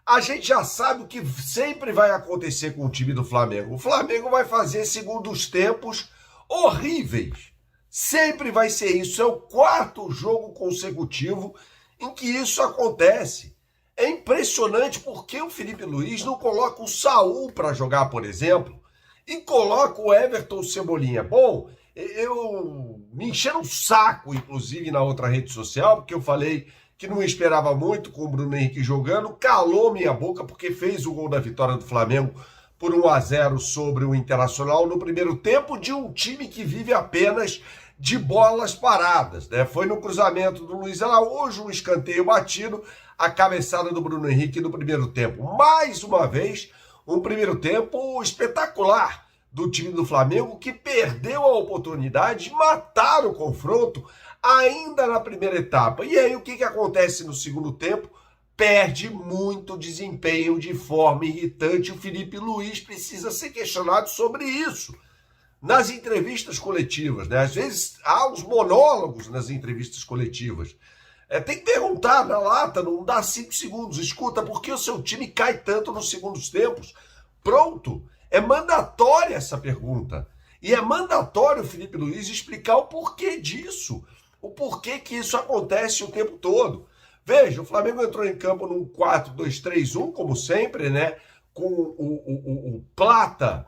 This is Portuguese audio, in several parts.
A gente já sabe o que sempre vai acontecer com o time do Flamengo. O Flamengo vai fazer segundos tempos horríveis. Sempre vai ser isso. É o quarto jogo consecutivo em que isso acontece. É impressionante porque o Felipe Luiz não coloca o Saul para jogar, por exemplo, e coloca o Everton Cebolinha. Bom, eu me encheram o saco, inclusive, na outra rede social, porque eu falei que não esperava muito com o Bruno Henrique jogando, calou minha boca porque fez o gol da vitória do Flamengo por 1-0 sobre o Internacional no primeiro tempo de um time que vive apenas de bolas paradas, né? Foi no cruzamento do Luiz Araújo, um escanteio batido, a cabeçada do Bruno Henrique no primeiro tempo. Mais uma vez, um primeiro tempo espetacular do time do Flamengo, que perdeu a oportunidade de matar o confronto ainda na primeira etapa. E aí o que acontece no segundo tempo? Perde muito desempenho de forma irritante. O Felipe Luiz precisa ser questionado sobre isso nas entrevistas coletivas, né? Às vezes há os monólogos nas entrevistas coletivas. Tem que perguntar na lata, não dá 5 segundos. Escuta, por que o seu time cai tanto nos segundos tempos? Pronto. É mandatória essa pergunta. E é mandatório o Felipe Luiz explicar o porquê disso. O porquê que isso acontece o tempo todo. Veja, o Flamengo entrou em campo num 4-2-3-1, como sempre, né? Com o Plata,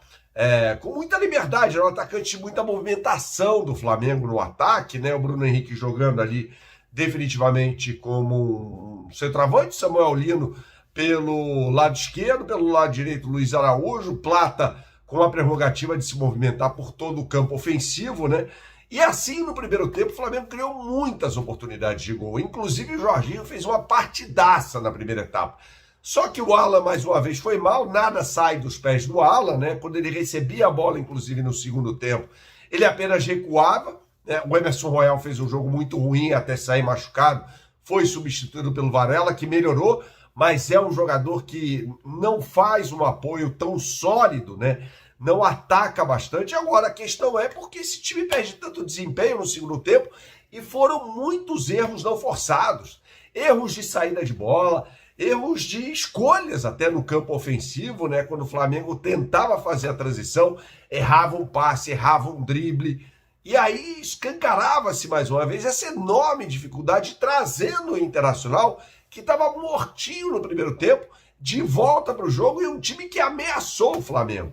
com muita liberdade, era um atacante de muita movimentação do Flamengo no ataque, né? O Bruno Henrique jogando ali definitivamente como um centroavante, Samuel Lino pelo lado esquerdo, pelo lado direito Luiz Araújo, Plata com a prerrogativa de se movimentar por todo o campo ofensivo, né? E assim, no primeiro tempo, o Flamengo criou muitas oportunidades de gol. Inclusive, o Jorginho fez uma partidaça na primeira etapa. Só que o Alan, mais uma vez, foi mal. Nada sai dos pés do Alan, né? Quando ele recebia a bola, inclusive, no segundo tempo, ele apenas recuava, né? O Emerson Royal fez um jogo muito ruim até sair machucado. Foi substituído pelo Varela, que melhorou, mas é um jogador que não faz um apoio tão sólido, né? Não ataca bastante. Agora, a questão é porque esse time perde tanto desempenho no segundo tempo e foram muitos erros não forçados. Erros de saída de bola, erros de escolhas até no campo ofensivo, né? Quando o Flamengo tentava fazer a transição, errava um passe, errava um drible. E aí escancarava-se mais uma vez essa enorme dificuldade, trazendo o Internacional, que estava mortinho no primeiro tempo, de volta para o jogo, e um time que ameaçou o Flamengo.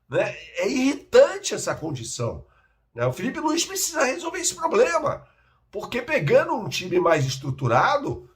Né? É irritante essa condição. Né? O Felipe Luiz precisa resolver esse problema, porque pegando um time mais estruturado,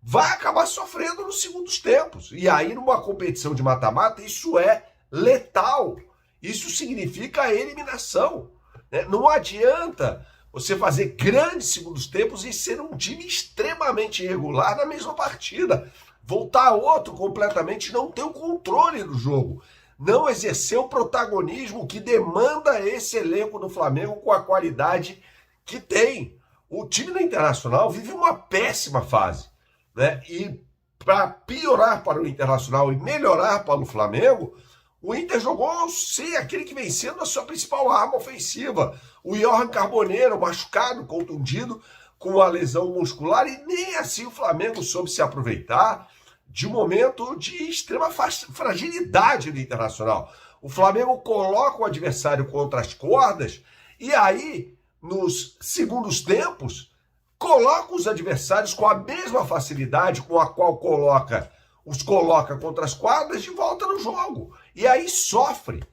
vai acabar sofrendo nos segundos tempos. E aí, numa competição de mata-mata, isso é letal. Isso significa a eliminação. Né? Não adianta você fazer grandes segundos tempos e ser um time extremamente irregular na mesma partida. Voltar a outro completamente, não ter o controle do jogo. Não exercer o protagonismo que demanda esse elenco do Flamengo com a qualidade que tem. O time do Internacional vive uma péssima fase, né? E para piorar para o Internacional e melhorar para o Flamengo, o Inter jogou sem aquele que vem sendo a sua principal arma ofensiva. O Johan Carboneiro, machucado, contundido, com a lesão muscular, e nem assim o Flamengo soube se aproveitar de um momento de extrema fragilidade do Internacional. O Flamengo coloca o adversário contra as cordas e aí, nos segundos tempos, coloca os adversários com a mesma facilidade com a qual os coloca contra as quadras de volta no jogo. E aí sofre.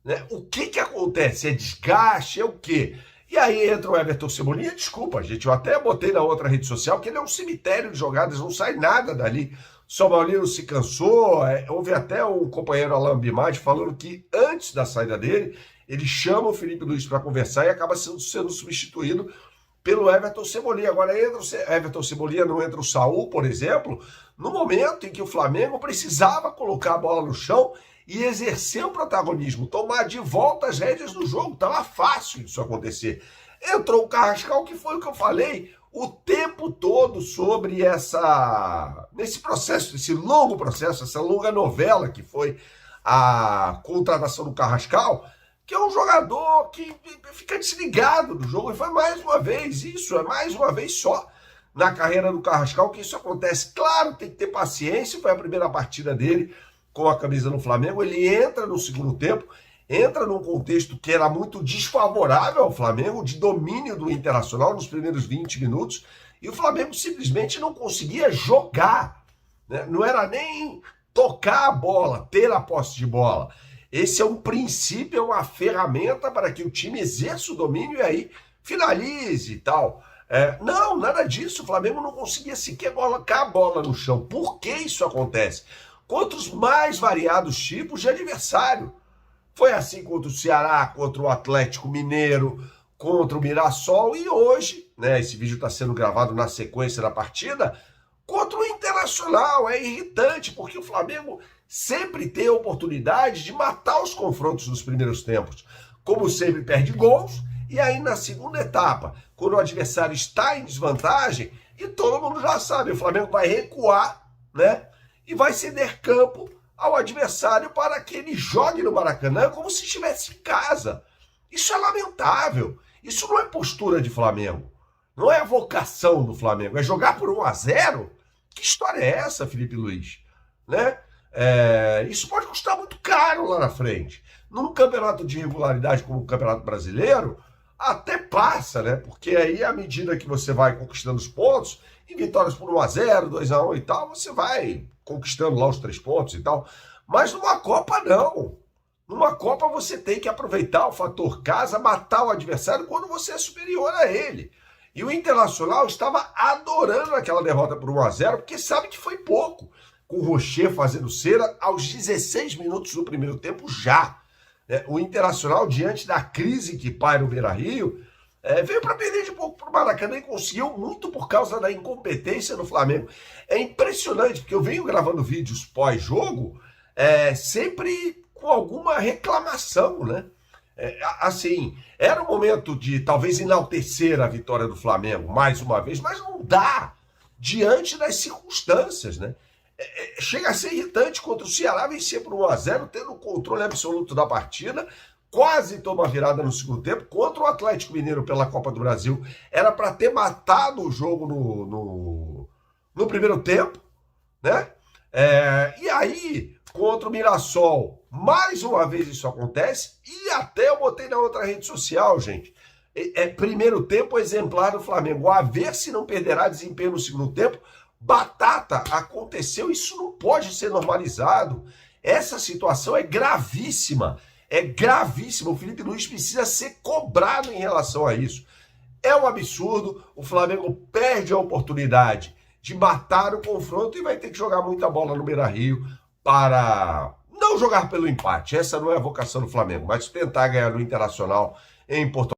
Né? O que acontece? É desgaste? É o quê? E aí entra o Everton Cebolinha, desculpa, gente, eu até botei na outra rede social que ele é um cemitério de jogadas, não sai nada dali. O Samuel Lino se cansou, houve até um companheiro Alain Bimade falando que antes da saída dele, ele chama o Felipe Luiz para conversar e acaba sendo substituído pelo Everton Cebolinha. Agora entra o Everton Cebolinha, não entra o Saul, por exemplo, no momento em que o Flamengo precisava colocar a bola no chão e exercer o protagonismo, tomar de volta as rédeas do jogo. Estava fácil isso acontecer. Entrou o Carrascal, que foi o que eu falei o tempo todo sobre nesse processo, esse longo processo, essa longa novela que foi a contratação do Carrascal, que é um jogador que fica desligado do jogo, e foi mais uma vez isso, é mais uma vez só. na carreira do Carrascal que isso acontece. Claro, tem que ter paciência, foi a primeira partida dele com a camisa no Flamengo, ele entra no segundo tempo, entra num contexto que era muito desfavorável ao Flamengo, de domínio do Internacional nos primeiros 20 minutos, e o Flamengo simplesmente não conseguia jogar, né? Não era nem tocar a bola, ter a posse de bola. Esse é um princípio, é uma ferramenta para que o time exerça o domínio e aí finalize e tal. Não, nada disso. O Flamengo não conseguia sequer colocar a bola no chão. Por que isso acontece? Contra os mais variados tipos de adversário. Foi assim contra o Ceará, contra o Atlético Mineiro, contra o Mirassol e hoje, né, esse vídeo está sendo gravado na sequência da partida, contra o Internacional. É irritante, porque o Flamengo sempre tem a oportunidade de matar os confrontos nos primeiros tempos. Como sempre, perde gols, e aí na segunda etapa, quando o adversário está em desvantagem, e todo mundo já sabe, o Flamengo vai recuar, né, e vai ceder campo ao adversário para que ele jogue no Maracanã como se estivesse em casa. Isso é lamentável. Isso não é postura de Flamengo. Não é a vocação do Flamengo. É jogar por 1-0? Que história é essa, Felipe Luiz? Né? Isso pode custar muito caro lá na frente. Num campeonato de regularidade como o Campeonato Brasileiro, até passa, né? Porque aí, à medida que você vai conquistando os pontos, em vitórias por 1-0, 2-1 e tal, você vai conquistando lá os 3 pontos e tal. Mas numa Copa, não. Numa Copa, você tem que aproveitar o fator casa, matar o adversário quando você é superior a ele. E o Internacional estava adorando aquela derrota por 1-0, porque sabe que foi pouco. Com o Rocher fazendo cera aos 16 minutos do primeiro tempo já. O Internacional, diante da crise que paira no Beira-Rio, veio para perder de pouco para o Maracanã e conseguiu muito por causa da incompetência do Flamengo. É impressionante, porque eu venho gravando vídeos pós-jogo, sempre com alguma reclamação, né? Assim, era o momento de talvez enaltecer a vitória do Flamengo mais uma vez, mas não dá diante das circunstâncias, né? Chega a ser irritante contra o Ceará vencer por 1-0, tendo o controle absoluto da partida, quase toma virada no segundo tempo, contra o Atlético Mineiro pela Copa do Brasil. Era para ter matado o jogo no primeiro tempo, né? E aí, contra o Mirassol, mais uma vez isso acontece, e até eu botei na outra rede social, gente. Primeiro tempo exemplar do Flamengo, a ver se não perderá desempenho no segundo tempo. Batata, aconteceu, isso não pode ser normalizado. Essa situação é gravíssima, o Felipe Luiz precisa ser cobrado em relação a isso. É um absurdo, o Flamengo perde a oportunidade de matar o confronto e vai ter que jogar muita bola no Beira-Rio para não jogar pelo empate. Essa não é a vocação do Flamengo, mas tentar ganhar no Internacional em Porto